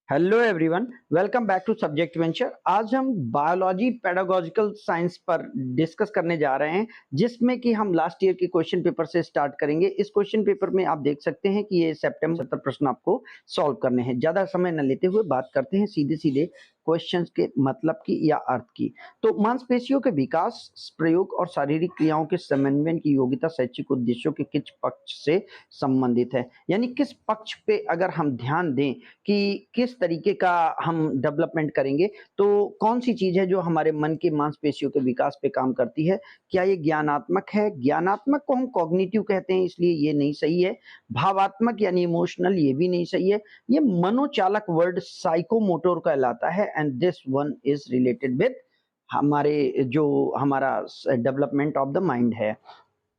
Hello everyone, welcome back to subject venture. आज हम biology pedagogical science पर discuss करने जा रहे हैं, जिसमें कि हम लास्ट ईयर के क्वेश्चन पेपर से स्टार्ट करेंगे। इस क्वेश्चन पेपर में आप देख सकते हैं कि ये सितंबर प्रश्न आपको सॉल्व करने हैं। ज्यादा समय न लेते हुए बात करते हैं सीधे सीधे क्वेश्चंस के मतलब की या अर्थ की। तो मांसपेशियों के विकास, प्रयोग और शारीरिक क्रियाओं के समन्वय की योग्यता शैक्षिक उद्देश्यों के किस पक्ष से संबंधित है, यानी किस पक्ष पे अगर हम ध्यान दें कि किस तरीके का हम डेवलपमेंट करेंगे, तो कौन सी चीज है जो हमारे मन के मांसपेशियों के विकास पे काम करती है। क्या ये ज्ञानात्मक है? ज्ञानात्मक को हम कॉग्निटिव कहते हैं, इसलिए ये नहीं सही है। भावात्मक यानी इमोशनल, ये भी नहीं सही है। ये मनोचालक वर्ड साइकोमोटर कहलाता है and this one is related with हमारे जो हमारा डेवलपमेंट ऑफ द माइंड है।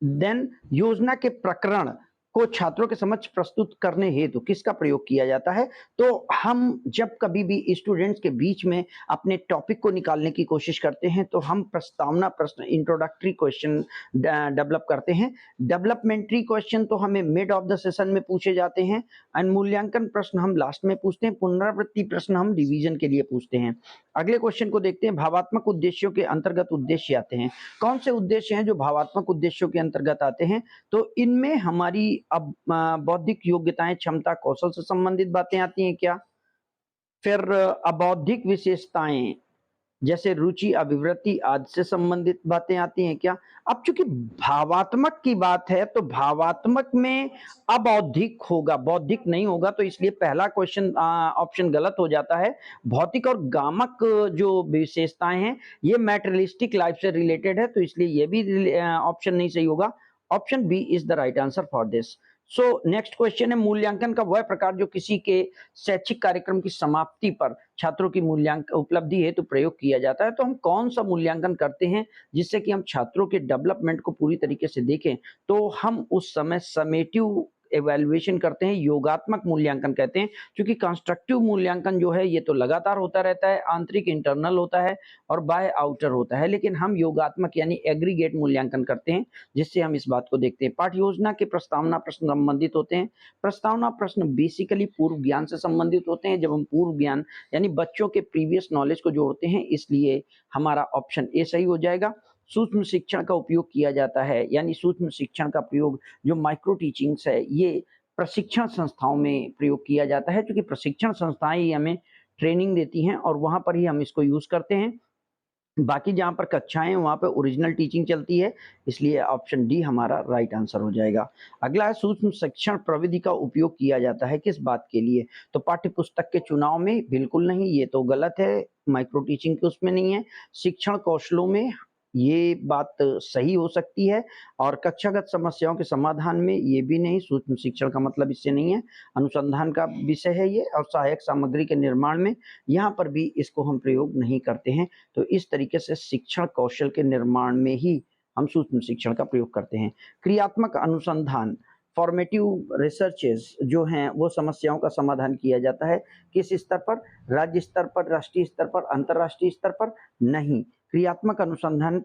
देन योजना के प्रकरण को छात्रों के समक्ष प्रस्तुत करने हेतु किसका प्रयोग किया जाता है? तो हम जब कभी भी स्टूडेंट्स के बीच में अपने टॉपिक को निकालने की कोशिश करते हैं, तो हम प्रस्तावना प्रश्न, इंट्रोडक्टरी क्वेश्चन डेवलप करते हैं। डेवलपमेंट्री क्वेश्चन तो हमें मिड ऑफ द सेशन में पूछे जाते हैं एंड मूल्यांकन प्रश्न हम लास्ट में पूछते हैं। पुनरावृत्ति प्रश्न हम रिवीजन के लिए पूछते हैं। अगले क्वेश्चन को देखते हैं। भावात्मक उद्देश्यों के अंतर्गत उद्देश्य आते हैं। कौन से उद्देश्य हैं जो भावात्मक उद्देश्यों के अंतर्गत आते हैं? तो इनमें हमारी अब बौद्धिक योग्यताएं, क्षमता, कौशल से संबंधित बातें आती हैं क्या? फिर अबौद्धिक विशेषताएं जैसे रुचि, अभिवृत्ति आदि से संबंधित बातें आती हैं क्या? अब चूंकि भावात्मक की बात है, तो भावात्मक में अबौद्धिक होगा, बौद्धिक नहीं होगा, तो इसलिए पहला क्वेश्चन ऑप्शन गलत हो जाता है। भौतिक और गामक जो विशेषताएं हैं, ये मैटेरियलिस्टिक लाइफ से रिलेटेड है, तो इसलिए ये भी ऑप्शन नहीं सही होगा। Option B is the right answer for this. So next question है, मूल्यांकन का वह प्रकार जो किसी के शैक्षिक कार्यक्रम की समाप्ति पर छात्रों की मूल्यांकन उपलब्धि हेतु तो प्रयोग किया जाता है। तो हम कौन सा मूल्यांकन करते हैं जिससे कि हम छात्रों के डेवलपमेंट को पूरी तरीके से देखें? तो हम उस समय समेटिव एवेल्युएशन करते हैं, योगात्मक मूल्यांकन कहते हैं। क्योंकि कंस्ट्रक्टिव मूल्यांकन जो है ये तो लगातार होता रहता है, आंतरिक इंटरनल होता है और बाय आउटर होता है, लेकिन हम योगात्मक यानी एग्रीगेट मूल्यांकन करते हैं, जिससे हम इस बात को देखते हैं। पाठ्य योजना के प्रस्तावना प्रश्न संबंधित होते हैं। प्रस्तावना प्रश्न बेसिकली पूर्व ज्ञान से संबंधित होते हैं। जब हम पूर्व ज्ञान यानी बच्चों के प्रीवियस नॉलेज को जोड़ते हैं, इसलिए हमारा ऑप्शन ए सही हो जाएगा। सूक्ष्म शिक्षण का उपयोग किया जाता है, यानी सूक्ष्म शिक्षण का प्रयोग जो माइक्रो टीचिंग्स है, ये प्रशिक्षण संस्थाओं में प्रयोग किया जाता है, क्योंकि प्रशिक्षण संस्थाएं ही हमें ट्रेनिंग देती हैं और वहां पर ही हम इसको यूज करते हैं। बाकी जहां पर कक्षाएं वहां पर ओरिजिनल टीचिंग चलती है, इसलिए ऑप्शन डी हमारा राइट आंसर हो जाएगा। अगला है, सूक्ष्म शिक्षण प्रविधि का उपयोग किया जाता है किस बात के लिए? तो पाठ्य पुस्तक के चुनाव में बिल्कुल नहीं, ये तो गलत है। माइक्रो टीचिंग के उसमें नहीं है। शिक्षण कौशलों में ये बात सही हो सकती है, और कक्षागत समस्याओं के समाधान में ये भी नहीं। सूक्ष्म शिक्षण का मतलब इससे नहीं है, अनुसंधान का विषय है ये। और सहायक सामग्री के निर्माण में यहाँ पर भी इसको हम प्रयोग नहीं करते हैं। तो इस तरीके से शिक्षण कौशल के निर्माण में ही हम सूक्ष्म शिक्षण का प्रयोग करते हैं। क्रियात्मक अनुसंधान, फॉर्मेटिव रिसर्चेस जो हैं, वो समस्याओं का समाधान किया जाता है किस स्तर पर? राज्य स्तर पर, राष्ट्रीय स्तर पर, अंतर्राष्ट्रीय स्तर पर? नहीं, क्रियात्मक अनुसंधान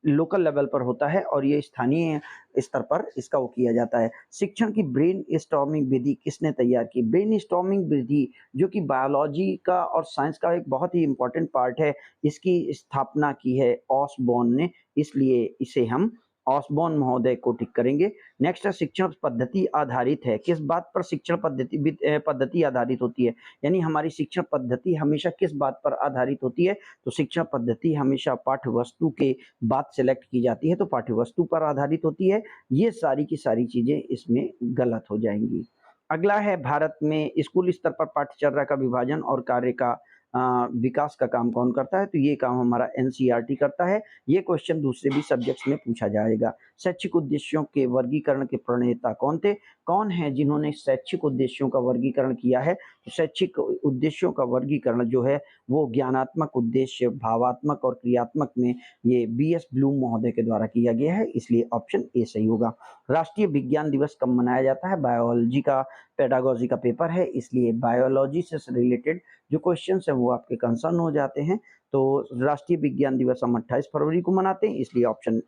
लोकल लेवल पर होता है और ये स्थानीय स्तर पर इसका वो किया जाता है। शिक्षण की ब्रेन स्टॉर्मिंग विधि किसने तैयार की? ब्रेन स्टॉर्मिंग विधि जो कि बायोलॉजी का और साइंस का एक बहुत ही इंपॉर्टेंट पार्ट है, इसकी स्थापना की है ऑसबॉर्न ने, इसलिए इसे हम ऑसबॉर्न महोदय को टिक करेंगे। नेक्स्ट है, शिक्षण पद्धति आधारित है। किस बात पर शिक्षण पद्धति आधारित होती है, यानी हमारी शिक्षण पद्धति हमेशा किस बात पर आधारित होती है? तो शिक्षण पद्धति हमेशा पाठ्य वस्तु के बात सिलेक्ट की जाती है, तो पाठ्य वस्तु पर आधारित होती है। ये सारी की सारी चीजें इसमें गलत हो जाएंगी। अगला है, भारत में स्कूल स्तर पर पाठ्यचर्या का विभाजन और कार्य का विकास का काम कौन करता है? तो ये काम हमारा एनसीईआरटी करता है। ये क्वेश्चन दूसरे भी सब्जेक्ट्स में पूछा जाएगा। शैक्षिक उद्देश्यों के वर्गीकरण के प्रणेता कौन थे? कौन है जिन्होंने शैक्षिक उद्देश्यों का वर्गीकरण किया है? तो शैक्षिक उद्देश्यों का वर्गीकरण जो है वो ज्ञानात्मक उद्देश्य, भावात्मक और क्रियात्मक में ये बीएस ब्लूम महोदय के द्वारा किया गया है, इसलिए ऑप्शन ए सही होगा। राष्ट्रीय विज्ञान दिवस कब मनाया जाता है? बायोलॉजी का पेडागोजी का पेपर है, इसलिए बायोलॉजी से रिलेटेड जो क्वेश्चंस हैं वो आपके कंसर्न हो जाते हैं। तो राष्ट्रीय विज्ञान दिवस हम 28 फरवरी को मनाते हैं, इसलिए ऑप्शन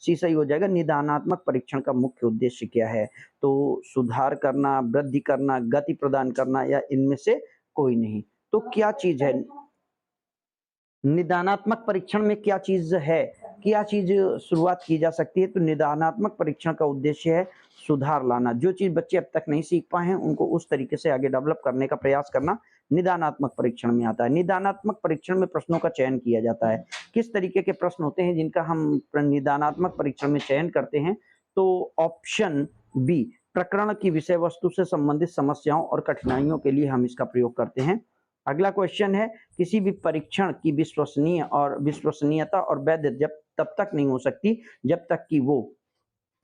सी सही हो जाएगा। निदानात्मक परीक्षण का मुख्य उद्देश्य क्या है? तो सुधार करना, वृद्धि करना, गति प्रदान करना, या इनमें से कोई नहीं। तो क्या चीज है? निदानात्मक परीक्षण में क्या चीज है, क्या चीज शुरुआत की जा सकती है? तो निदानात्मक परीक्षण का उद्देश्य है सुधार लाना। जो चीज बच्चे अब तक नहीं सीख पाए हैं उनको उस तरीके से आगे डेवलप करने का प्रयास करना निदानात्मक परीक्षण में आता है। निदानात्मक परीक्षण में प्रश्नों का चयन किया जाता है। किस तरीके के प्रश्न होते हैं जिनका हम निदानात्मक परीक्षण में चयन करते हैं? तो ऑप्शन बी, प्रकरण की विषय वस्तु से संबंधित समस्याओं और कठिनाइयों के लिए हम इसका प्रयोग करते हैं। अगला क्वेश्चन है, किसी भी परीक्षण की विश्वसनीयता और वैध जब तब तक नहीं हो सकती जब तक कि वो,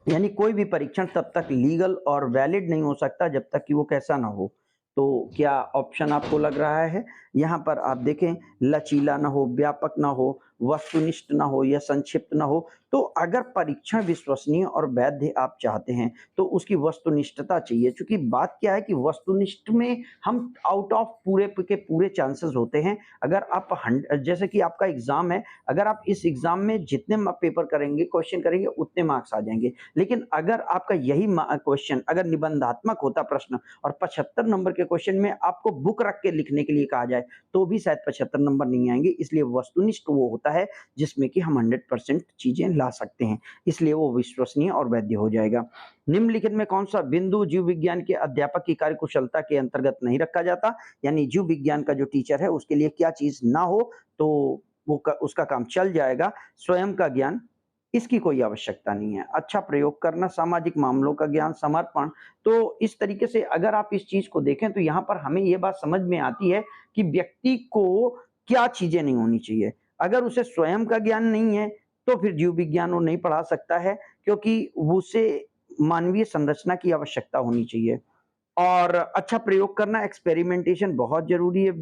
यानी कोई भी परीक्षण तब तक लीगल और वैलिड नहीं हो सकता जब तक कि वो कैसा ना हो। तो क्या ऑप्शन आपको लग रहा है? यहाँ पर आप देखें, लचीला ना हो, व्यापक ना हो, वस्तुनिष्ठ ना हो या संक्षिप्त ना हो। तो अगर परीक्षण विश्वसनीय और वैध आप चाहते हैं तो उसकी वस्तुनिष्ठता चाहिए। क्योंकि बात क्या है कि वस्तुनिष्ठ में हम आउट ऑफ पूरे के पूरे चांसेस होते हैं। अगर आप जैसे कि आपका एग्जाम है, अगर आप इस एग्जाम में जितने पेपर करेंगे, क्वेश्चन करेंगे, उतने मार्क्स आ जाएंगे। लेकिन अगर आपका यही क्वेश्चन अगर निबंधात्मक होता प्रश्न और 75 नंबर के क्वेश्चन में आपको बुक रख के लिखने के लिए कहा जाए तो भी शायद 75 नंबर नहीं आएंगे। इसलिए वस्तुनिष्ठ वो होता है जिसमें कि हम 100% चीजें ला सकते हैं, इसलिए वो विश्वसनीय और वैध हो जाएगा। निम्नलिखित में कौन सा बिंदु जीव विज्ञान के अध्यापक की कार्यकुशलता के अंतर्गत नहीं रखा जाता? यानी जीव विज्ञान का जो टीचर है उसके लिए क्या चीज ना हो तो वो उसका काम चल जाएगा? स्वयं का ज्ञान, इसकी कोई आवश्यकता नहीं है। अच्छा प्रयोग करना, सामाजिक मामलों का ज्ञान, समर्पण। तो इस तरीके से अगर आप इस चीज को देखें तो यहाँ पर हमें ये बात समझ में आती है कि व्यक्ति को क्या चीजें नहीं होनी चाहिए। अगर उसे स्वयं का ज्ञान नहीं है तो फिर जीव विज्ञान वो नहीं पढ़ा सकता है, क्योंकि उसे मानवीय संरचना की आवश्यकता होनी चाहिए। और अच्छा प्रयोग करना, एक्सपेरिमेंटेशन बहुत जरूरी है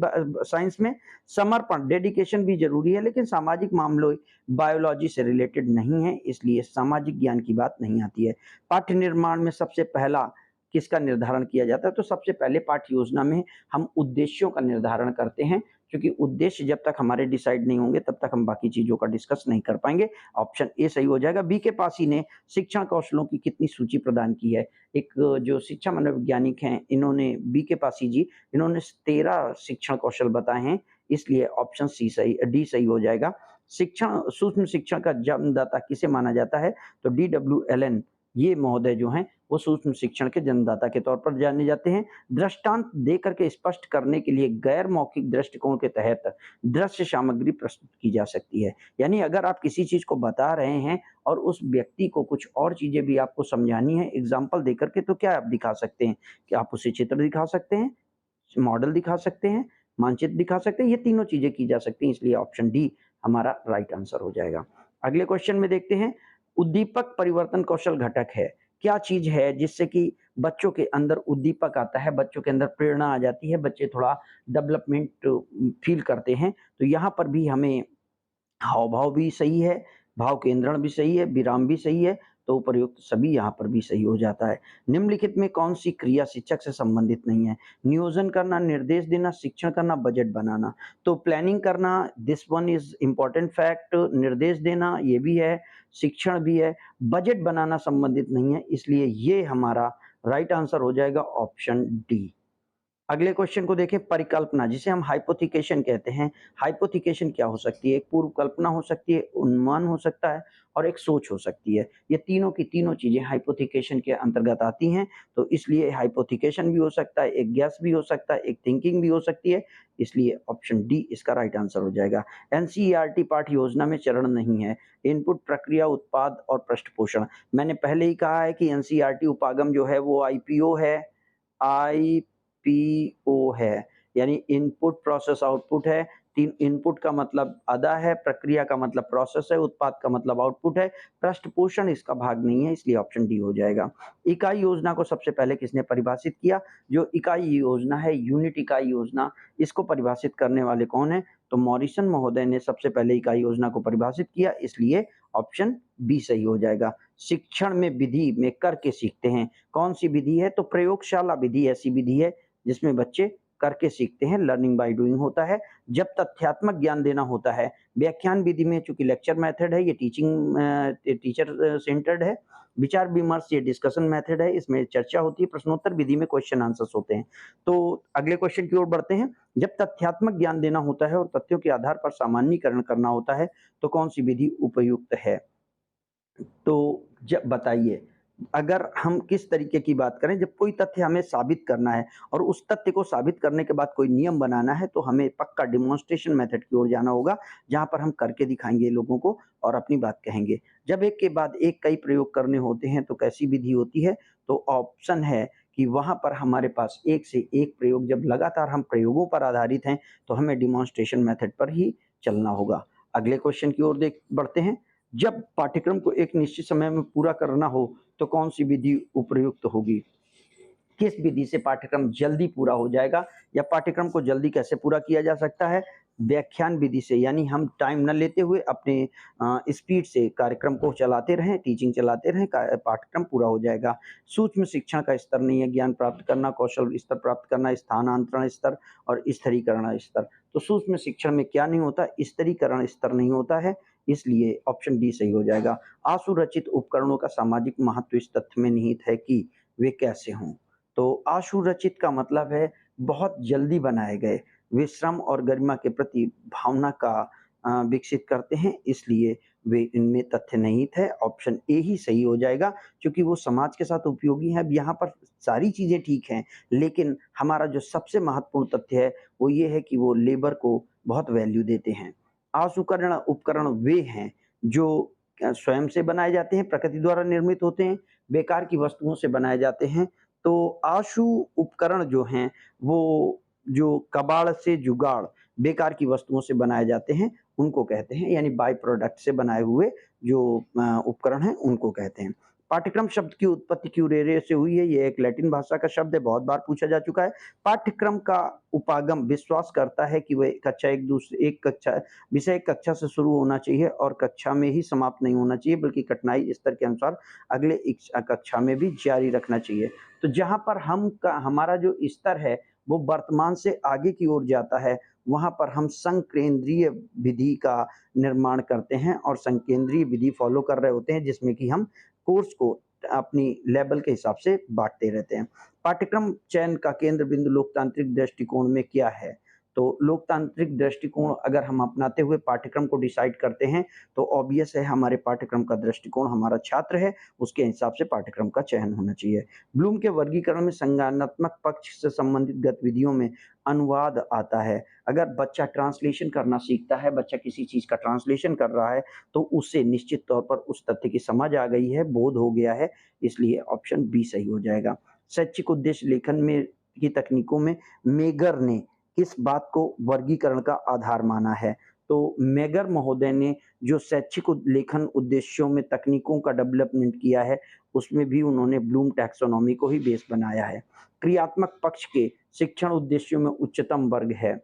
साइंस में। समर्पण, डेडिकेशन भी जरूरी है, लेकिन सामाजिक मामलों बायोलॉजी से रिलेटेड नहीं है, इसलिए सामाजिक ज्ञान की बात नहीं आती है। पाठ्य निर्माण में सबसे पहला किसका निर्धारण किया जाता है? तो सबसे पहले पाठ्य योजना में हम उद्देश्यों का निर्धारण करते हैं, क्योंकि उद्देश्य जब तक हमारे डिसाइड नहीं होंगे तब तक हम बाकी चीजों का डिस्कस नहीं कर पाएंगे। ऑप्शन ए सही हो जाएगा। बी के पासी ने शिक्षण कौशलों की कितनी सूची प्रदान की है? एक जो शिक्षा मनोवैज्ञानिक हैं, इन्होंने बी के पासी जी, इन्होंने 13 शिक्षण कौशल बताए हैं, इसलिए ऑप्शन सी सही, डी सही हो जाएगा। शिक्षण, सूक्ष्म शिक्षण का जन्मदाता किसे माना जाता है? तो DW एलन, ये महोदय जो हैं वो सूक्ष्म शिक्षण के जन्मदाता के तौर पर जाने जाते हैं। दृष्टांत दे करके स्पष्ट करने के लिए गैर मौखिक दृष्टिकोण के तहत दृश्य सामग्री प्रस्तुत की जा सकती है। यानी अगर आप किसी चीज को बता रहे हैं और उस व्यक्ति को कुछ और चीजें भी आपको समझानी है एग्जाम्पल दे करके, तो क्या आप दिखा सकते हैं? कि आप उसे चित्र दिखा सकते हैं, मॉडल दिखा सकते हैं, मानचित्र दिखा सकते हैं, ये तीनों चीजें की जा सकती हैं, इसलिए ऑप्शन डी हमारा राइट आंसर हो जाएगा। अगले क्वेश्चन में देखते हैं, उद्दीपक परिवर्तन कौशल घटक है। क्या चीज है जिससे कि बच्चों के अंदर उद्दीपक आता है, बच्चों के अंदर प्रेरणा आ जाती है, बच्चे थोड़ा डेवलपमेंट फील करते हैं? तो यहाँ पर भी हमें हाव भाव भी सही है, भाव केंद्रण भी सही है, विराम भी सही है, तो उपर्युक्त सभी यहाँ पर भी सही हो जाता है। निम्नलिखित में कौन सी क्रिया शिक्षक से संबंधित नहीं है? नियोजन करना, निर्देश देना, शिक्षण करना, बजट बनाना। तो प्लानिंग करना, this one is important fact. निर्देश देना ये भी है, शिक्षण भी है, बजट बनाना संबंधित नहीं है, इसलिए ये हमारा राइट आंसर हो जाएगा ऑप्शन डी। अगले क्वेश्चन को देखें, परिकल्पना, जिसे हम हाइपोथिकेशन कहते हैं। हाइपोथिकेशन क्या हो सकती है? एक पूर्व कल्पना हो सकती है, अनुमान हो सकता है और एक सोच हो सकती है। ये तीनों की तीनों चीजें हाइपोथिकेशन के अंतर्गत आती हैं, तो इसलिए हाइपोथिकेशन भी हो सकता है, एक गैस भी हो सकता है, एक थिंकिंग भी हो सकती है, इसलिए ऑप्शन डी इसका राइट आंसर हो जाएगा। एनसीईआरटी पाठ्य योजना में चरण नहीं है। इनपुट, प्रक्रिया, उत्पाद और पृष्ठपोषण। मैंने पहले ही कहा है कि एनसीईआरटी उपागम जो है वो आईपीओ है, आईपीओ है, यानी इनपुट प्रोसेस आउटपुट है। तीन, इनपुट का मतलब अदा है, प्रक्रिया का मतलब प्रोसेस है, उत्पाद का मतलब आउटपुट है, पृष्ठपोषण इसका भाग नहीं है, इसलिए ऑप्शन डी हो जाएगा। इकाई योजना को सबसे पहले किसने परिभाषित किया? जो इकाई योजना है, यूनिट इकाई योजना, इसको परिभाषित करने वाले कौन है? तो मॉरिसन महोदय ने सबसे पहले इकाई योजना को परिभाषित किया, इसलिए ऑप्शन बी सही हो जाएगा। शिक्षण में विधि में करके सीखते हैं, कौन सी विधि है? तो प्रयोगशाला विधि ऐसी विधि है जिसमें बच्चे करके सीखते हैं, लर्निंग बाय डूइंग होता है। जब तथ्यात्मक ज्ञान देना होता है, व्याख्यान विधि में चूँकि लेक्चर मेथड है, ये टीचर सेंटर्ड है। विचार विमर्श ये डिस्कशन मेथड है, इसमें चर्चा होती है। प्रश्नोत्तर विधि में क्वेश्चन आंसर्स होते हैं। तो अगले क्वेश्चन की ओर बढ़ते हैं। जब तथ्यात्मक ज्ञान देना होता है और तथ्यों के आधार पर सामान्यीकरण करना होता है, तो कौन-सी विधि उपयुक्त है? तो जब बताइए, अगर हम किस तरीके की बात करें, जब कोई तथ्य हमें साबित करना है और उस तथ्य को साबित करने के बाद कोई नियम बनाना है, तो हमें पक्का डेमोंस्ट्रेशन मेथड की ओर जाना होगा, जहाँ पर हम करके दिखाएँगे लोगों को और अपनी बात कहेंगे। जब एक के बाद एक कई प्रयोग करने होते हैं, तो कैसी विधि होती है? तो ऑप्शन है कि वहाँ पर हमारे पास एक से एक प्रयोग, जब लगातार हम प्रयोगों पर आधारित हैं, तो हमें डेमोंस्ट्रेशन मेथड पर ही चलना होगा। अगले क्वेश्चन की ओर देख बढ़ते हैं। जब पाठ्यक्रम को एक निश्चित समय में पूरा करना हो, तो कौन-सी विधि उपयुक्त होगी? किस विधि से पाठ्यक्रम जल्दी पूरा हो जाएगा या पाठ्यक्रम को जल्दी कैसे पूरा किया जा सकता है? व्याख्यान विधि से, यानी हम टाइम न लेते हुए अपने स्पीड से कार्यक्रम को चलाते रहें, टीचिंग चलाते रहें, पाठ्यक्रम पूरा हो जाएगा। सूक्ष्म शिक्षण का स्तर नहीं है, ज्ञान प्राप्त करना, कौशल स्तर प्राप्त करना, स्थानांतरण स्तर और स्थिरीकरण स्तर। तो सूक्ष्म शिक्षण में क्या नहीं होता? स्तरीकरण स्तर नहीं होता है, इसलिए ऑप्शन डी सही हो जाएगा। आशु-रचित उपकरणों का सामाजिक महत्व इस तथ्य में निहित है कि वे कैसे हों? तो आशु-रचित का मतलब है बहुत जल्दी बनाए गए, वे श्रम और गरिमा के प्रति भावना का विकसित करते हैं, इसलिए वे इनमें तथ्य निहित है। ऑप्शन ए ही सही हो जाएगा, क्योंकि वो समाज के साथ उपयोगी हैं। अब यहाँ पर सारी चीज़ें ठीक हैं, लेकिन हमारा जो सबसे महत्वपूर्ण तथ्य है, वो ये है कि वो लेबर को बहुत वैल्यू देते हैं। आशुकरण उपकरण वे हैं जो स्वयं से बनाए जाते हैं, प्रकृति द्वारा निर्मित होते हैं, बेकार की वस्तुओं से बनाए जाते हैं। तो आशु उपकरण जो हैं, वो जो कबाड़ से जुगाड़, बेकार की वस्तुओं से बनाए जाते हैं, उनको कहते हैं, यानी बाय प्रोडक्ट से बनाए हुए जो उपकरण हैं, उनको कहते हैं। पाठ्यक्रम शब्द की उत्पत्ति क्यूरेरे से हुई है, ये एक लैटिन भाषा का शब्द है, बहुत बार पूछा जा चुका है। पाठ्यक्रम का उपागम विश्वास करता है कि वह कक्षा एक कक्षा विषय एक कक्षा से शुरू होना चाहिए और कक्षा में ही समाप्त नहीं होना चाहिए, बल्कि कठिनाई स्तर के अनुसार अगले कक्षा में भी जारी रखना चाहिए। तो जहाँ पर हमारा जो स्तर है, वो वर्तमान से आगे की ओर जाता है, वहाँ पर हम संकेंद्रीय विधि का निर्माण करते हैं और संकेंद्रीय विधि फ़ॉलो कर रहे होते हैं, जिसमें कि हम कोर्स को अपनी लेवल के हिसाब से बाँटते रहते हैं। पाठ्यक्रम चयन का केंद्र बिंदु लोकतांत्रिक दृष्टिकोण में क्या है? तो लोकतांत्रिक दृष्टिकोण अगर हम अपनाते हुए पाठ्यक्रम को डिसाइड करते हैं, तो ऑब्वियस है हमारे पाठ्यक्रम का दृष्टिकोण हमारा छात्र है, उसके हिसाब से पाठ्यक्रम का चयन होना चाहिए। ब्लूम के वर्गीकरण में संज्ञानात्मक पक्ष से संबंधित गतिविधियों में अनुवाद आता है। अगर बच्चा ट्रांसलेशन करना सीखता है, बच्चा किसी चीज़ का ट्रांसलेशन कर रहा है, तो उसे निश्चित तौर पर उस तथ्य की समझ आ गई है, बोध हो गया है, इसलिए ऑप्शन बी सही हो जाएगा। शैक्षिक उद्देश्य लेखन में की तकनीकों में मेगर ने किस बात को वर्गीकरण का आधार माना है? तो मेगर महोदय ने जो शैक्षिक लेखन उद्देश्यों में तकनीकों का डेवलपमेंट किया है, उसमें भी उन्होंने ब्लूम टैक्सोनॉमी को ही बेस बनाया है। क्रियात्मक पक्ष के शिक्षण उद्देश्यों में उच्चतम वर्ग है।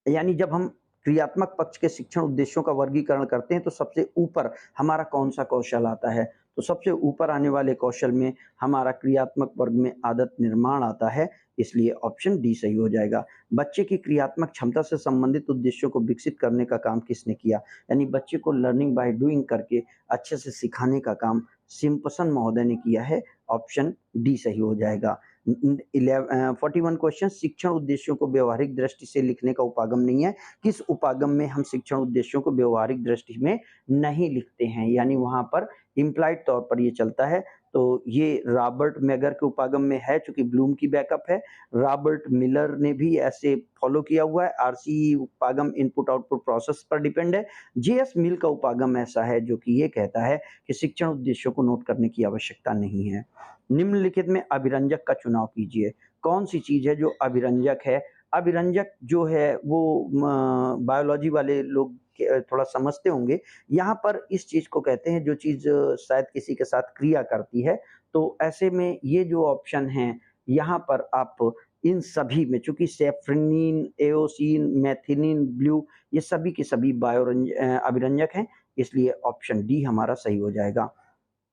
यानी जब हम क्रियात्मक पक्ष के शिक्षण उद्देश्यों का वर्गीकरण करते हैं, तो सबसे ऊपर हमारा कौन-सा कौशल आता है? तो सबसे ऊपर आने वाले कौशल में हमारा क्रियात्मक वर्ग में आदत निर्माण आता है, इसलिए ऑप्शन डी सही हो जाएगा। बच्चे की क्रियात्मक क्षमता से संबंधित उद्देश्यों को विकसित करने का काम किसने किया? यानी बच्चे को लर्निंग बाय डूइंग करके अच्छे से सिखाने का काम सिम्पसन महोदय ने किया है, ऑप्शन डी सही हो जाएगा। 41 क्वेश्चन शिक्षण उद्देश्यों को व्यवहारिक दृष्टि से लिखने का उपागम नहीं है। किस उपागम में हम शिक्षण उद्देश्यों को व्यवहारिक दृष्टि में नहीं लिखते हैं, यानी वहाँ पर इम्प्लाइड तौर पर ये चलता है। तो ये रॉबर्ट मेगर के उपागम में है, चूँकि ब्लूम की बैकअप है। रॉबर्ट मिलर ने भी ऐसे फॉलो किया हुआ है। आरसीई उपागम इनपुट आउटपुट प्रोसेस पर डिपेंड है। जेएस मिल का उपागम ऐसा है जो कि ये कहता है कि शिक्षण उद्देश्यों को नोट करने की आवश्यकता नहीं है। निम्नलिखित में अभिरंजक का चुनाव कीजिए। कौन सी चीज़ है जो अभिरंजक है? अभिरंजक जो है वो बायोलॉजी वाले लोग थोड़ा समझते होंगे। यहाँ पर इस चीज़ को कहते हैं जो चीज़ शायद किसी के साथ क्रिया करती है। तो ऐसे में ये जो ऑप्शन हैं, यहाँ पर आप इन सभी में, चूँकि सेफ्रोनीन, एओसिन, मेथिओनिन, ब्लू, ये सभी के सभी अभिरंजक हैं, इसलिए ऑप्शन डी हमारा सही हो जाएगा।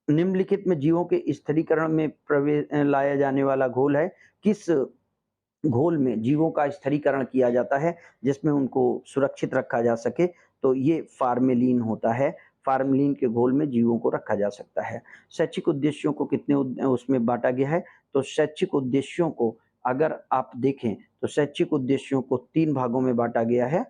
निम्नलिखित में जीवों के स्थिरीकरण में लाया जाने वाला घोल है, किस घोल में जीवों का स्थिरीकरण किया जाता है जिसमें उनको सुरक्षित रखा जा सके, तो ये फार्मेलिन होता है। फार्मेलिन के घोल में जीवों को रखा जा सकता है। शैक्षिक उद्देश्यों को कितने उसमें बांटा गया है, तो शैक्षिक उद्देश्यों को अगर आप देखें तो शैक्षिक उद्देश्यों को 3 भागों में बांटा गया है।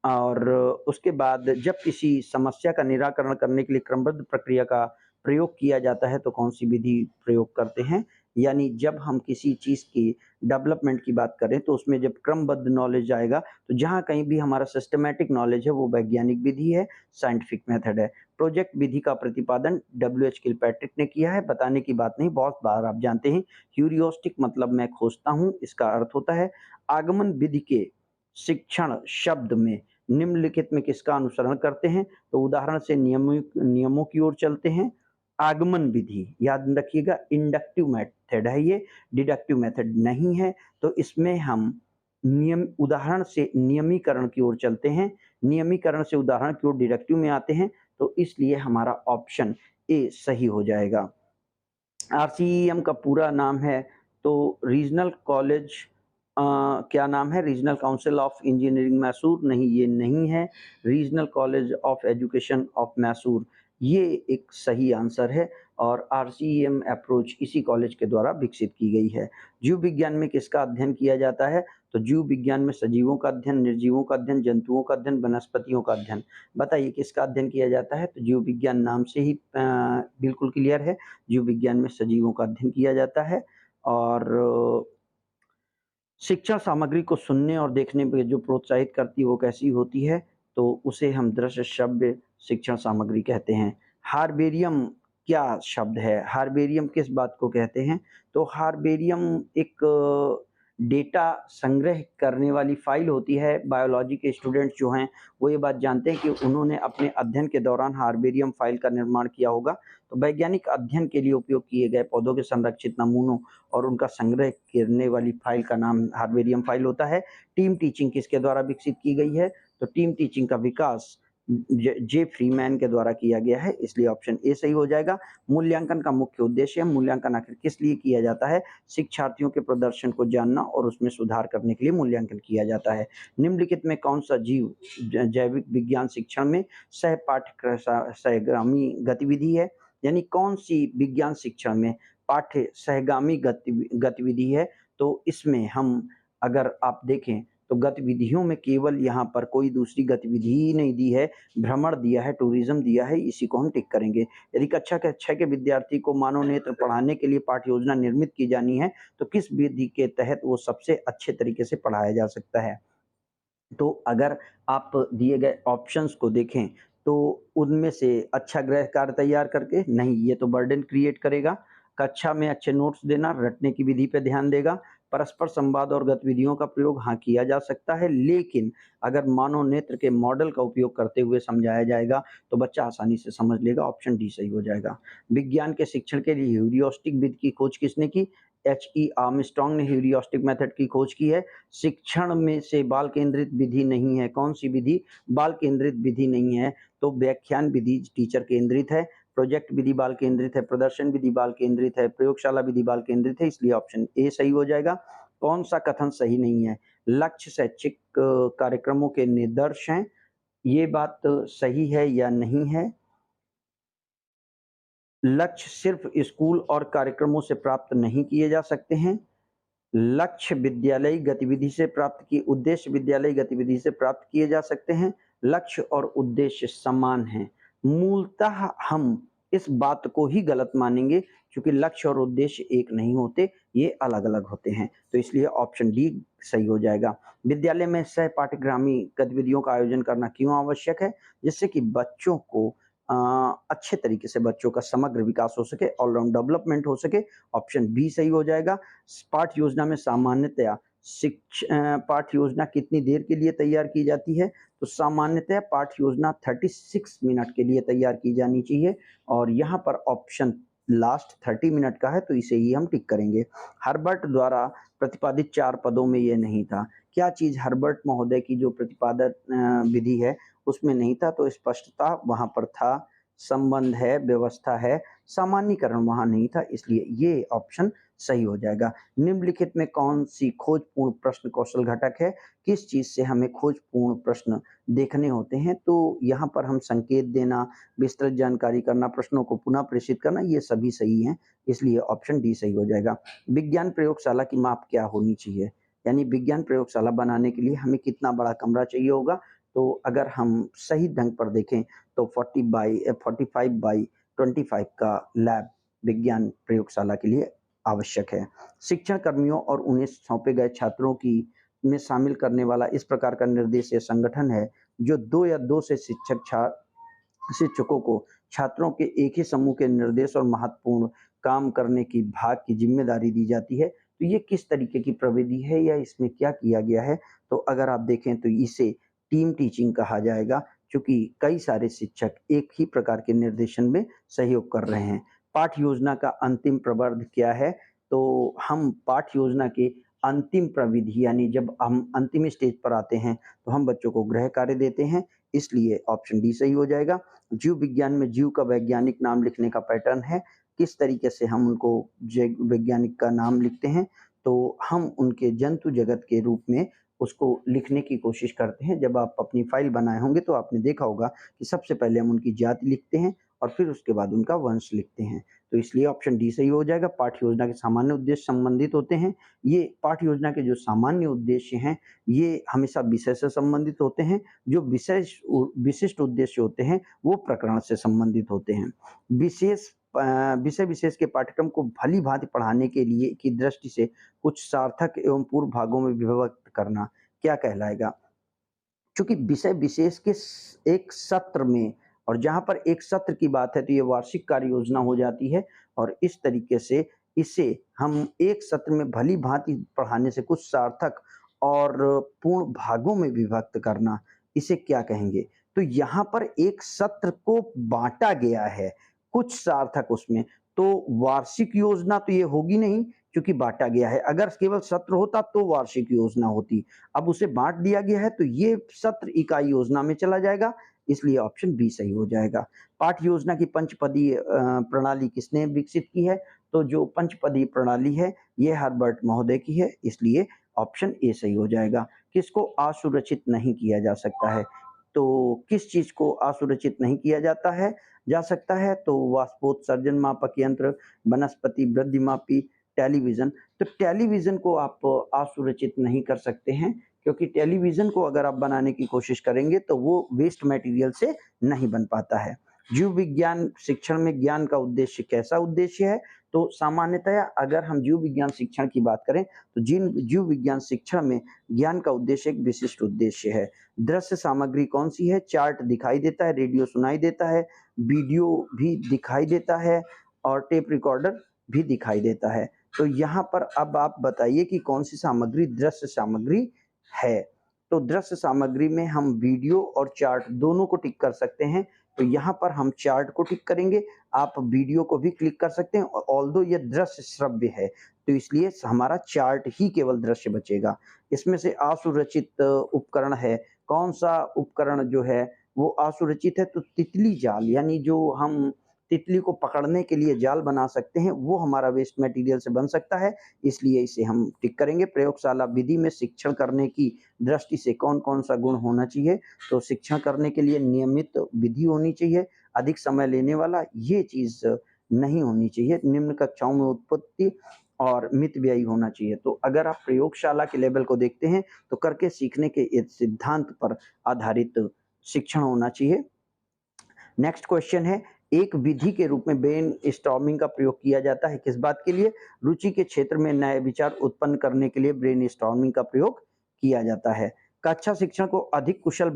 और उसके बाद जब किसी समस्या का निराकरण करने के लिए क्रमबद्ध प्रक्रिया का प्रयोग किया जाता है तो कौन-सी विधि प्रयोग करते हैं? यानी जब हम किसी चीज़ की डेवलपमेंट की बात करें तो उसमें जब क्रमबद्ध नॉलेज आएगा, तो जहाँ कहीं भी हमारा सिस्टमैटिक नॉलेज है वो वैज्ञानिक विधि है, साइंटिफिक मेथड है। प्रोजेक्ट विधि का प्रतिपादन डब्ल्यू.एच. किलपैट्रिक ने किया है, बताने की बात नहीं, बहुत बार आप जानते हैं। ह्यूरिस्टिक मतलब मैं खोजता हूँ, इसका अर्थ होता है आगमन विधि के शिक्षण शब्द में निम्नलिखित में किसका अनुसरण करते हैं? तो उदाहरण से नियमों की ओर चलते हैं। आगमन विधि याद रखिएगा, इंडक्टिव मेथड है ये, डिडक्टिव मेथड नहीं है। तो इसमें हम नियम उदाहरण से नियमीकरण की ओर चलते हैं, नियमीकरण से उदाहरण की ओर डिडक्टिव में आते हैं, तो इसलिए हमारा ऑप्शन ए सही हो जाएगा। आरसीईएम का पूरा नाम है तो रीजनल कॉलेज क्या नाम है? Regional council of engineering Mysore, नहीं ये नहीं है। Regional college of education of Mysore, ये एक सही आंसर है और आरसीईएम अप्रोच इसी कॉलेज के द्वारा विकसित की गई है। जीव विज्ञान में किसका अध्ययन किया जाता है? तो जीव विज्ञान में सजीवों का अध्ययन, निर्जीवों का अध्ययन, जंतुओं का अध्ययन, वनस्पतियों का अध्ययन। बताइए किसका अध्ययन किया जाता है? तो जीव विज्ञान नाम से ही बिल्कुल क्लियर है, जीव विज्ञान में सजीवों का अध्ययन किया जाता है। और शिक्षण सामग्री को सुनने और देखने पे जो प्रोत्साहित करती है वो कैसी होती है? तो उसे हम दृश्य श्रव्य शिक्षण सामग्री कहते हैं। हार्बेरियम क्या शब्द है? हार्बेरियम किस बात को कहते हैं? तो हार्बेरियम एक डेटा संग्रह करने वाली फ़ाइल होती है। बायोलॉजी के स्टूडेंट्स जो हैं वो ये बात जानते हैं कि उन्होंने अपने अध्ययन के दौरान हार्बेरियम फ़ाइल का निर्माण किया होगा। तो वैज्ञानिक अध्ययन के लिए उपयोग किए गए पौधों के संरक्षित नमूनों और उनका संग्रह करने वाली फ़ाइल का नाम हार्बेरियम फ़ाइल होता है। टीम टीचिंग किसके द्वारा विकसित की गई है? तो टीम टीचिंग का विकास जे फ्रीमैन के द्वारा किया गया है, इसलिए ऑप्शन ए सही हो जाएगा। मूल्यांकन का मुख्य उद्देश्य है, मूल्यांकन आखिर किस लिए किया जाता है? शिक्षार्थियों के प्रदर्शन को जानना और उसमें सुधार करने के लिए मूल्यांकन किया जाता है। निम्नलिखित में कौन-सा जीव जैविक विज्ञान शिक्षण में सहगामी गतिविधि है? यानी कौन-सी विज्ञान शिक्षण में पाठ्य सहगामी गतिविधि है? तो इसमें हम अगर आप देखें तो गतिविधियों में केवल यहाँ पर कोई दूसरी गतिविधि ही नहीं दी है, भ्रमण दिया है, टूरिज़्म दिया है, इसी को हम टिक करेंगे। यदि कक्षा के 6 के विद्यार्थी को मानव नेत्र पढ़ाने के लिए पाठ्य योजना निर्मित की जानी है, तो किस विधि के तहत वो सबसे अच्छे तरीके से पढ़ाया जा सकता है? तो अगर आप दिए गए ऑप्शंस को देखें, तो उनमें से अच्छा गृह कार्य तैयार करके, नहीं ये तो बर्डन क्रिएट करेगा। कक्षा में अच्छे नोट्स देना, रटने की विधि पे ध्यान देगा। परस्पर संवाद और गतिविधियों का प्रयोग हाँ, किया जा सकता है, लेकिन अगर मानव नेत्र के मॉडल का उपयोग करते हुए समझाया जाएगा, तो बच्चा आसानी से समझ लेगा, ऑप्शन डी सही हो जाएगा। विज्ञान के शिक्षण के लिए ह्यूरिस्टिक विधि की खोज किसने की? एच.ई. आर्मस्ट्रांग ने ह्यूरिस्टिक मेथड की खोज की है। शिक्षण में से बाल केंद्रित विधि नहीं है, कौन-सी विधि? बाल केंद्रित विधि नहीं है, तो व्याख्यान विधि टीचर केंद्रित है, प्रोजेक्ट विधि बाल केंद्रित है, प्रदर्शन विधि बाल केंद्रित है, प्रयोगशाला विधि बाल केंद्रित है, इसलिए ऑप्शन ए सही हो जाएगा। कौन-सा कथन सही नहीं है? लक्ष्य शैक्षिक कार्यक्रमों के निदर्श हैं, ये बात सही है या नहीं है? लक्ष्य सिर्फ स्कूल और कार्यक्रमों से प्राप्त नहीं किए जा सकते हैं। लक्ष्य विद्यालयी गतिविधि से प्राप्त किए उद्देश्य विद्यालयी गतिविधि से प्राप्त किए जा सकते हैं। लक्ष्य और उद्देश्य समान हैं। मूलतः हम इस बात को ही गलत मानेंगे क्योंकि लक्ष्य और उद्देश्य एक नहीं होते, ये अलग-अलग होते हैं। तो इसलिए ऑप्शन डी सही हो जाएगा। विद्यालय में सह पाठ्यक्रमी गतिविधियों का आयोजन करना क्यों आवश्यक है? जिससे कि बच्चों को अच्छे तरीके से बच्चों का समग्र विकास हो सके, ऑलराउंड डेवलपमेंट हो सके, ऑप्शन बी सही हो जाएगा। पाठ्य योजना में सामान्यतया पाठ्य योजना कितनी देर के लिए तैयार की जाती है? तो सामान्यतः पाठ्य योजना 36 मिनट के लिए तैयार की जानी चाहिए और यहाँ पर ऑप्शन लास्ट 30 मिनट का है, तो इसे ही हम टिक करेंगे। हर्बर्ट द्वारा प्रतिपादित 4 पदों में ये नहीं था। क्या चीज़ हर्बर्ट महोदय की जो प्रतिपादन विधि है उसमें नहीं था? तो स्पष्टता वहाँ पर था, संबंध है, व्यवस्था है, सामान्यीकरण वहाँ नहीं था, इसलिए ये ऑप्शन सही हो जाएगा। निम्नलिखित में कौन सी खोजपूर्ण प्रश्न कौशल घटक है? किस चीज़ से हमें खोजपूर्ण प्रश्न देखने होते हैं? तो यहाँ पर हम संकेत देना, विस्तृत जानकारी करना, प्रश्नों को पुनः प्रेषित करना, ये सभी सही हैं, इसलिए ऑप्शन डी सही हो जाएगा। विज्ञान प्रयोगशाला की माप क्या होनी चाहिए? यानी विज्ञान प्रयोगशाला बनाने के लिए हमें कितना बड़ा कमरा चाहिए होगा? तो अगर हम सही ढंग पर देखें तो 45 बाई 25 का लैब विज्ञान प्रयोगशाला के लिए आवश्यक है। शिक्षण कर्मियों और उन्हें सौंपे गए छात्रों की में शामिल करने वाला इस प्रकार का निर्देश या संगठन है जो 2 या 2 से शिक्षकों को छात्रों के एक ही समूह के निर्देश और महत्वपूर्ण काम करने की भाग की जिम्मेदारी दी जाती है। तो ये किस तरीके की प्रविधि है या इसमें क्या किया गया है? तो अगर आप देखें तो इसे टीम टीचिंग कहा जाएगा, क्योंकि कई सारे शिक्षक एक ही प्रकार के निर्देशन में सहयोग कर रहे हैं। पाठ योजना का अंतिम प्रवर्ग क्या है? तो हम पाठ योजना के अंतिम प्रविधि यानी जब हम अंतिम स्टेज पर आते हैं तो हम बच्चों को गृह कार्य देते हैं, इसलिए ऑप्शन डी सही हो जाएगा। जीव विज्ञान में जीव का वैज्ञानिक नाम लिखने का पैटर्न है। किस तरीके से हम उनको जैव वैज्ञानिक का नाम लिखते हैं? तो हम उनके जंतु जगत के रूप में उसको लिखने की कोशिश करते हैं। जब आप अपनी फाइल बनाए होंगे तो आपने देखा होगा कि सबसे पहले हम उनकी जाति लिखते हैं और फिर उसके बाद उनका वंश लिखते हैं। तो इसलिए ऑप्शन डी सही हो जाएगा। पाठ्य योजना के सामान्य उद्देश्य संबंधित होते हैं। ये पाठ्य योजना के जो सामान्य उद्देश्य हैं, ये हमेशा विषय से संबंधित होते हैं। जो विशिष्ट उद्देश्य होते हैं, वो प्रकरण से संबंधित होते हैं। विषय विशेष के पाठ्यक्रम को भली-भांति पढ़ाने के लिए की दृष्टि से कुछ सार्थक एवं पूर्व भागों में विभक्त करना क्या कहलाएगा? चूँकि विषय विशेष के एक सत्र में, और जहाँ पर एक सत्र की बात है तो ये वार्षिक कार्य योजना हो जाती है, और इस तरीके से इसे हम एक सत्र में भली-भांति पढ़ाने से कुछ सार्थक और पूर्ण भागों में विभक्त करना, इसे क्या कहेंगे? तो यहाँ पर एक सत्र को बाँटा गया है, कुछ सार्थक उसमें, तो वार्षिक योजना तो ये होगी नहीं, क्योंकि बाँटा गया है। अगर केवल सत्र होता तो वार्षिक योजना होती। अब उसे बाँट दिया गया है तो ये सत्र इकाई योजना में चला जाएगा, इसलिए ऑप्शन बी सही हो जाएगा। पाठ्य योजना की पंचपदीय प्रणाली किसने विकसित की है? तो जो पंचपदीय प्रणाली है ये हर्बर्ट महोदय की है, इसलिए ऑप्शन ए सही हो जाएगा। किसको असुरक्षित नहीं किया जा सकता है? तो किस चीज़ को असुरक्षित नहीं किया जा सकता है? तो वाष्पोत्सर्जन मापक यंत्र, वनस्पति वृद्धिमापी, टेलीविज़न। तो टेलीविज़न को आप असुरक्षित नहीं कर सकते हैं, क्योंकि टेलीविज़न को अगर आप बनाने की कोशिश करेंगे तो वो वेस्ट मटेरियल से नहीं बन पाता है। जीव विज्ञान शिक्षण में ज्ञान का उद्देश्य कैसा उद्देश्य है? तो सामान्यतया अगर हम जीव विज्ञान शिक्षण की बात करें तो जीव विज्ञान शिक्षण में ज्ञान का उद्देश्य एक विशिष्ट उद्देश्य है। दृश्य सामग्री कौन-सी है? चार्ट दिखाई देता है, रेडियो सुनाई देता है, वीडियो भी दिखाई देता है और टेप रिकॉर्डर भी दिखाई देता है। तो यहाँ पर अब आप बताइए कि कौन-सी सामग्री दृश्य सामग्री है? तो दृश्य सामग्री में हम वीडियो और चार्ट दोनों को टिक कर सकते हैं। तो यहाँ पर हम चार्ट को टिक करेंगे, आप वीडियो को भी क्लिक कर सकते हैं, ऑल्दो ये दृश्य श्रव्य है, तो इसलिए हमारा चार्ट ही केवल दृश्य बचेगा। इसमें से असुरक्षित उपकरण है, कौन-सा उपकरण जो है वो असुरक्षित है? तो तितली जाल, यानी जो हम तितली को पकड़ने के लिए जाल बना सकते हैं, वो हमारा वेस्ट मटेरियल से बन सकता है, इसलिए इसे हम टिक करेंगे। प्रयोगशाला विधि में शिक्षण करने की दृष्टि से कौन-कौन सा गुण होना चाहिए? तो शिक्षण करने के लिए नियमित विधि होनी चाहिए, अधिक समय लेने वाला ये चीज़ नहीं होनी चाहिए, निम्न कक्षाओं में उत्पत्ति और मितव्ययी होना चाहिए। तो अगर आप प्रयोगशाला के लेवल को देखते हैं, तो करके सीखने के इस सिद्धांत पर आधारित शिक्षण होना चाहिए। नेक्स्ट क्वेश्चन है, एक विधि के रूप में ब्रेनस्टॉर्मिंग का प्रयोग किया जाता है किस बात के लिए? रुचि के क्षेत्र में नए विचार उत्पन्न करने के लिए ब्रेनस्टॉर्मिंग का प्रयोग किया जाता है। कक्षा शिक्षण को अधिक कुशल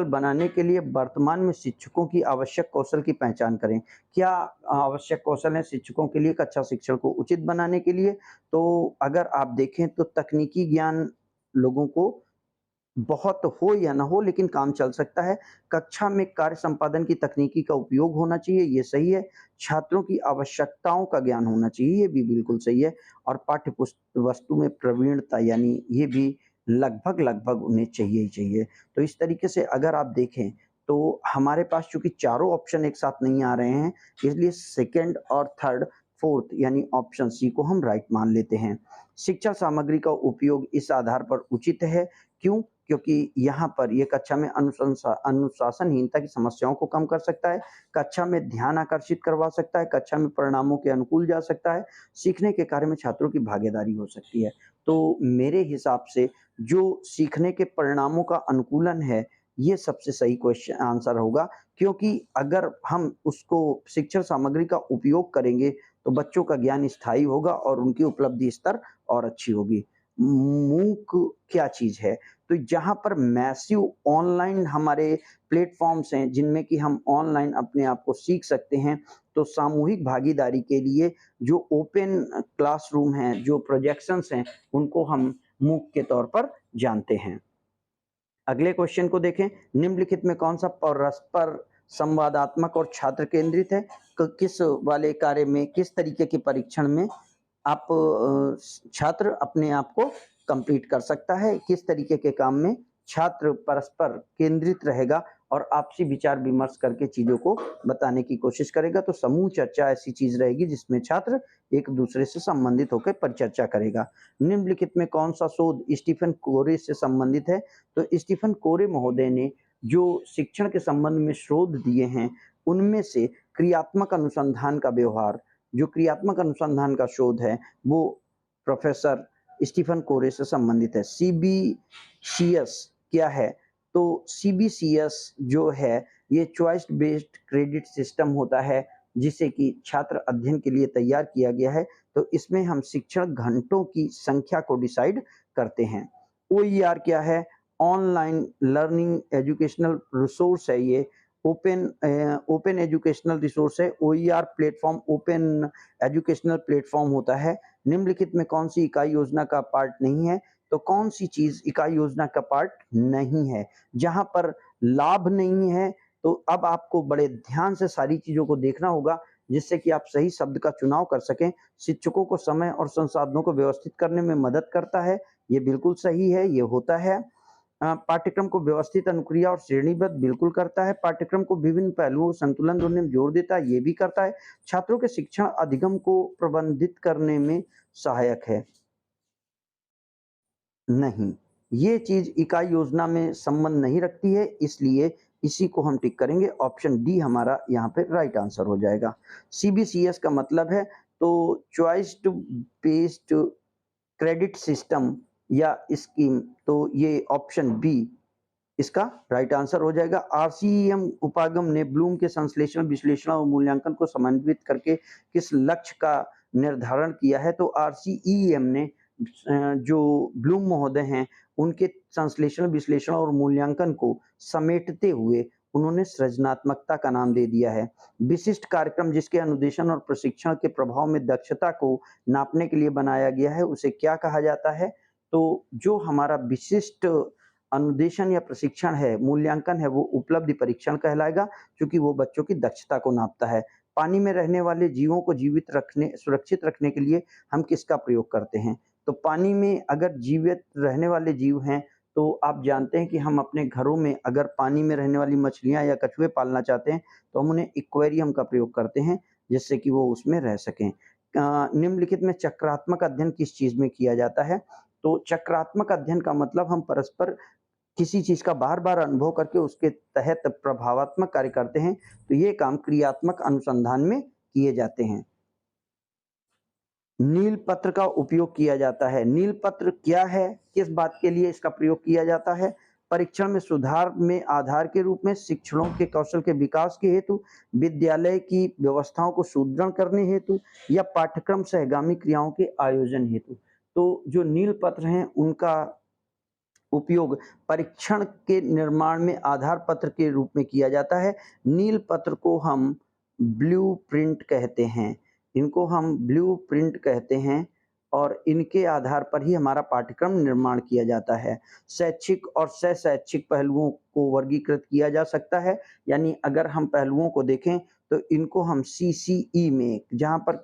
बनाने के लिए वर्तमान में शिक्षकों की आवश्यक कौशल की पहचान करें। क्या आवश्यक कौशल है शिक्षकों के लिए कक्षा शिक्षण को उचित बनाने के लिए? तो अगर आप देखें तो तकनीकी ज्ञान लोगों को बहुत हो या ना हो, लेकिन काम चल सकता है। कक्षा में कार्य संपादन की तकनीकी का उपयोग होना चाहिए, ये सही है। छात्रों की आवश्यकताओं का ज्ञान होना चाहिए, ये भी बिल्कुल सही है। और वस्तु में प्रवीणता, यानी ये भी लगभग-लगभग उन्हें चाहिए ही चाहिए। तो इस तरीके से अगर आप देखें तो हमारे पास चूंकि चारों ऑप्शन एक साथ नहीं आ रहे हैं, इसलिए सेकंड और थर्ड फोर्थ यानी ऑप्शन सी को हम राइट मान लेते हैं। शिक्षा सामग्री का उपयोग इस आधार पर उचित है। क्यों? क्योंकि यहाँ पर ये कक्षा में अनुशासनहीनता की समस्याओं को कम कर सकता है, कक्षा में ध्यान आकर्षित करवा सकता है, कक्षा में परिणामों के अनुकूल जा सकता है, सीखने के कार्य में छात्रों की भागीदारी हो सकती है। तो मेरे हिसाब से जो सीखने के परिणामों का अनुकूलन है, ये सबसे सही क्वेश्चन आंसर होगा, क्योंकि अगर हम उसको शिक्षण सामग्री का उपयोग करेंगे तो बच्चों का ज्ञान स्थायी होगा और उनकी उपलब्धि स्तर और अच्छी होगी। मूक क्या चीज है? तो जहां पर मैसिव ऑनलाइन हमारे प्लेटफॉर्म्स हैं जिनमें कि हम ऑनलाइन अपने आप को सीख सकते हैं, तो सामूहिक भागीदारी के लिए जो ओपन क्लासरूम हैं, जो प्रोजेक्शंस हैं, उनको हम मूक के तौर पर जानते हैं। अगले क्वेश्चन को देखें, निम्नलिखित में कौन सा परस्पर संवादात्मक और छात्र केंद्रित है? किस वाले कार्य में, किस तरीके के परीक्षण में आप छात्र अपने आप को कंप्लीट कर सकता है, किस तरीके के काम में छात्र परस्पर केंद्रित रहेगा और आपसी विचार विमर्श करके चीजों को बताने की कोशिश करेगा। तो समूह चर्चा ऐसी चीज रहेगी जिसमें छात्र एक दूसरे से संबंधित होकर परिचर्चा करेगा। निम्नलिखित में कौन सा शोध स्टीफन कोरे से संबंधित है? तो स्टीफन कोरे महोदय ने जो शिक्षण के संबंध में शोध दिए हैं, उनमें से क्रियात्मक अनुसंधान का व्यवहार, जो क्रियात्मक अनुसंधान का शोध है, वो प्रोफेसर स्टीफन कोरे से संबंधित है। सीबीसीएस क्या है? तो सीबीसीएस जो है, ये चॉइस बेस्ड क्रेडिट सिस्टम होता है, जिसे कि छात्र अध्ययन के लिए तैयार किया गया है। तो इसमें हम शिक्षण घंटों की संख्या को डिसाइड करते हैं। ओईआर क्या है? ऑनलाइन लर्निंग एजुकेशनल रिसोर्स है। ये ओपन एजुकेशनल रिसोर्स है। OER platform open educational platform होता है। निम्नलिखित में कौन सी इकाई योजना का पार्ट नहीं है? तो कौन सी चीज इकाई योजना का पार्ट नहीं है? जहां पर लाभ नहीं है, तो अब आपको बड़े ध्यान से सारी चीजों को देखना होगा, जिससे कि आप सही शब्द का चुनाव कर सकें। शिक्षकों को समय और संसाधनों को व्यवस्थित करने में मदद करता है, ये बिल्कुल सही है, ये होता है। पाठ्यक्रम को व्यवस्थित, अनुक्रिया और श्रेणीबद्ध बिल्कुल करता है। पाठ्यक्रम को विभिन्न पहलुओं संतुलन ढूंढने में जोर देता है, ये भी करता है। छात्रों के शिक्षण अधिगम को प्रबंधित करने में सहायक है, नहीं। ये चीज इकाई योजना में संबंध नहीं रखती है, इसलिए इसी को हम टिक करेंगे। ऑप्शन डी हमारा यहाँ पे राइट आंसर हो जाएगा। सीबीसीएस का मतलब है तो चॉइस बेस्ड क्रेडिट सिस्टम या स्कीम, तो ये ऑप्शन बी इसका राइट आंसर हो जाएगा। आरसीईएम उपागम ने ब्लूम के संश्लेषण, विश्लेषण और मूल्यांकन को समन्वित करके किस लक्ष्य का निर्धारण किया है? तो आरसीईएम ने जो ब्लूम महोदय हैं, उनके संश्लेषण, विश्लेषण और मूल्यांकन को समेटते हुए उन्होंने सृजनात्मकता का नाम दे दिया है। विशिष्ट कार्यक्रम जिसके अनुदेशन और प्रशिक्षण के प्रभाव में दक्षता को नापने के लिए बनाया गया है, उसे क्या कहा जाता है? तो जो हमारा विशिष्ट अनुदेशन या प्रशिक्षण है, मूल्यांकन है, वो उपलब्धि परीक्षण कहलाएगा, क्योंकि वो बच्चों की दक्षता को नापता है। पानी में रहने वाले जीवों को जीवित रखने, सुरक्षित रखने के लिए हम किसका प्रयोग करते हैं? तो पानी में अगर जीवित रहने वाले जीव हैं, तो आप जानते हैं कि हम अपने घरों में अगर पानी में रहने वाली मछलियां या कछुए पालना चाहते हैं, तो हम उन्हें एक्वेरियम का प्रयोग करते हैं, जिससे कि वो उसमें रह सकें। निम्नलिखित में चक्रात्मक अध्ययन किस चीज में किया जाता है? तो चक्रात्मक अध्ययन का मतलब हम परस्पर किसी चीज का बार बार अनुभव करके उसके तहत प्रभावात्मक कार्य करते हैं, तो ये काम क्रियात्मक अनुसंधान में किए जाते हैं। नील पत्र का उपयोग किया जाता है। नील पत्र क्या है? किस बात के लिए इसका प्रयोग किया जाता है? परीक्षण में सुधार में आधार के रूप में, शिक्षणों के कौशल के विकास के हेतु, विद्यालय की व्यवस्थाओं को सुदृढ़ करने हेतु, या पाठ्यक्रम सहगामी क्रियाओं के आयोजन हेतु। तो जो नील पत्र हैं, उनका उपयोग परीक्षण के निर्माण में आधार पत्र के रूप में किया जाता है। नील पत्र को हम ब्लूप्रिंट कहते हैं, इनको हम ब्लूप्रिंट कहते हैं। और इनके आधार पर ही हमारा पाठ्यक्रम निर्माण किया जाता है। शैक्षिक और सह-शैक्षिक पहलुओं को वर्गीकृत किया जा सकता है, यानी अगर हम पहलुओं को देखें तो इनको हम सीसीई में, जहाँ पर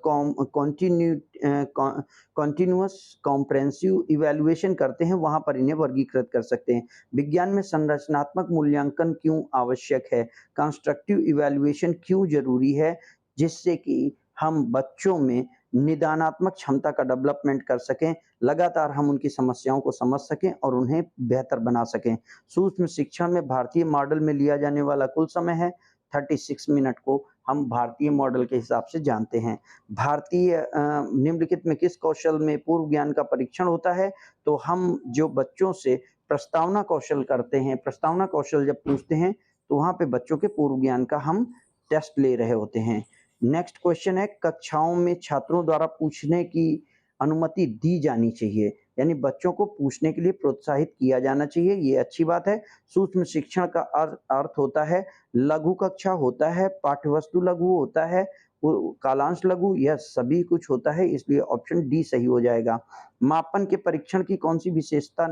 कॉन्टिन्यूअस कॉम्प्रिहेंसिव इवैल्यूएशन करते हैं, वहाँ पर इन्हें वर्गीकृत कर सकते हैं। विज्ञान में संरचनात्मक मूल्यांकन क्यों आवश्यक है? कंस्ट्रक्टिव इवैल्यूएशन क्यों ज़रूरी है? जिससे कि हम बच्चों में निदानात्मक क्षमता का डेवलपमेंट कर सकें, लगातार हम उनकी समस्याओं को समझ सकें और उन्हें बेहतर बना सकें। सूक्ष्म शिक्षण में भारतीय मॉडल में लिया जाने वाला कुल समय है 36 मिनट को हम भारतीय मॉडल के हिसाब से जानते हैं। भारतीय निम्नलिखित में किस कौशल में पूर्व ज्ञान का परीक्षण होता है? तो हम जो बच्चों से प्रस्तावना कौशल करते हैं, प्रस्तावना कौशल जब पूछते हैं तो वहाँ पे बच्चों के पूर्व ज्ञान का हम टेस्ट ले रहे होते हैं। नेक्स्ट क्वेश्चन है, कक्षाओं में छात्रों द्वारा पूछने की अनुमति दी जानी चाहिए, यानी बच्चों को पूछने के लिए प्रोत्साहित किया जाना चाहिए, ये अच्छी बात है। सूक्ष्म शिक्षण का अर्थ होता है लघु कक्षा होता है, पाठ्यवस्तु लघु होता है, कालांश लघु, यह सभी कुछ होता है, इसलिए ऑप्शन डी सही हो जाएगा। मापन के परीक्षण की कौन सी विशेषता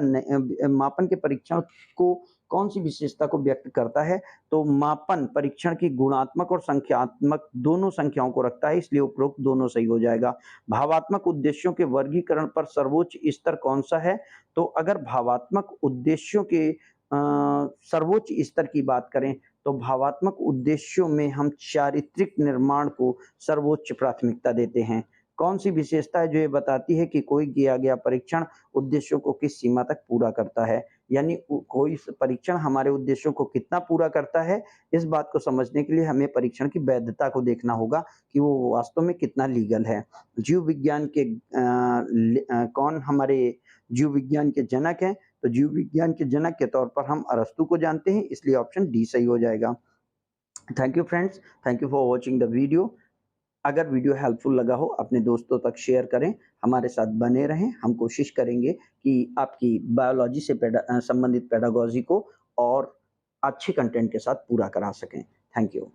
मापन के परीक्षण को कौन सी विशेषता को व्यक्त करता है? तो मापन परीक्षण की गुणात्मक और संख्यात्मक दोनों संख्याओं को रखता है, इसलिए उपरोक्त दोनों सही हो जाएगा। भावात्मक उद्देश्यों के वर्गीकरण पर सर्वोच्च स्तर कौन सा है? तो अगर भावात्मक उद्देश्यों के सर्वोच्च स्तर की बात करें तो भावात्मक उद्देश्यों में हम चारित्रिक निर्माण को सर्वोच्च प्राथमिकता देते हैं। कौन सी विशेषता है जो ये बताती है कि कोई किया गया परीक्षण उद्देश्यों को किस सीमा तक पूरा करता है, यानी कोई परीक्षण हमारे उद्देश्यों को कितना पूरा करता है, इस बात को समझने के लिए हमें परीक्षण की वैधता को देखना होगा कि वो वास्तव में कितना लीगल है। जीव विज्ञान के कौन हमारे जीव विज्ञान के जनक हैं? तो जीव विज्ञान के जनक के तौर पर हम अरस्तू को जानते हैं, इसलिए ऑप्शन डी सही हो जाएगा। Thank you friends, thank you for watching the video. अगर वीडियो हेल्पफुल लगा हो अपने दोस्तों तक शेयर करें, हमारे साथ बने रहें। हम कोशिश करेंगे कि आपकी बायोलॉजी से संबंधित पेडागोजी को और अच्छे कंटेंट के साथ पूरा करा सकें। Thank you.